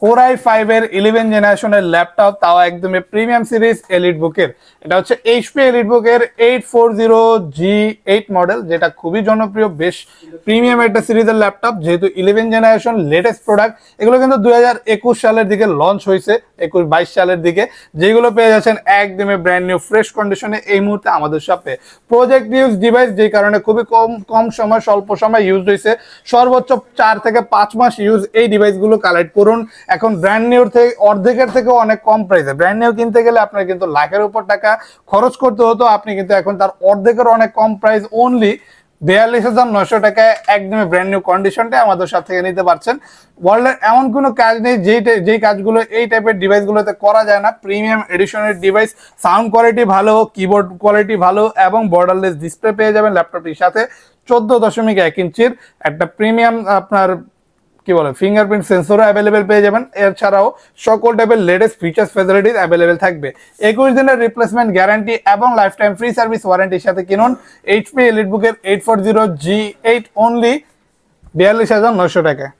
Core i5 এর 11 জেনারেশনের laptop, তাও একদমই প্রিমিয়াম সিরিজ এলিটবুকের। এটা হচ্ছে এইচপি এলিটবুকের 840G8 মডেল, যেটা খুবই জনপ্রিয়, বেশ প্রিমিয়াম একটা সিরিজের ল্যাপটপ। যেহেতু 11 জেনারেশন লেটেস্ট প্রোডাক্ট, এগুলো কিন্তু 2021 সালের দিকে লঞ্চ হয়েছে, 21-22 সালের দিকে, যেগুলো পেয়ে যাচ্ছেন একদমই ব্র্যান্ড নিউ ফ্রেশ কন্ডিশনে এই মুহূর্তে আমাদের শপে। প্রজেক্ট ইউজ ডিভাইস, যেই কারণে খুবই কম সময়, স্বল্প সময় ইউজ হয়েছে। সর্বোচ্চ 4 থেকে 5 মাস ইউজ এই ডিভাইসগুলো কালেক্ট করুন। এখন ব্র্যান্ড নিউর থেকে অর্ধেকের থেকেও অনেক কম প্রাইসে। ব্র্যান্ড নিউ কিনতে গেলে আপনার কিন্তু লাখের উপর টাকা খরচ করতে হতো, আপনি কিন্তু এখন তার অর্ধেকের অনেক কম প্রাইস, অনলি 42,900 টাকায় একদমই ব্র্যান্ড নিউ কন্ডিশনটা আমাদের সাথে থেকে নিতে পারছেন। ওয়ার্ল্ডের এমন কোনো কাজ নেই যেই কাজগুলো এই টাইপের ডিভাইসগুলোতে করা যায় না। প্রিমিয়াম এডিশনের ডিভাইস, সাউন্ড কোয়ালিটি ভালো, কিবোর্ড কোয়ালিটি ভালো এবং বর্ডারলেস ডিসপ্লে পেয়ে যাবেন ল্যাপটপটির সাথে। 14.1 ইঞ্চির একটা প্রিমিয়াম আপনার কি বলে ফিঙ্গারপ্রিন্ট সেন্সরও অ্যাভেলেবেল পেয়ে যাবেন। এছাড়াও সকল টাইপের লেটেস্ট ফিচার্স ফ্যাসিলিটিস অ্যাভেলেবেল থাকবে। 21 দিনের রিপ্লেসমেন্ট গ্যারান্টি এবং লাইফ টাইম ফ্রি সার্ভিস ওয়ারেন্টির সাথে কিনুন এইচপি এলিটবুকের 840G8 অনলি 42,900 টাকায়।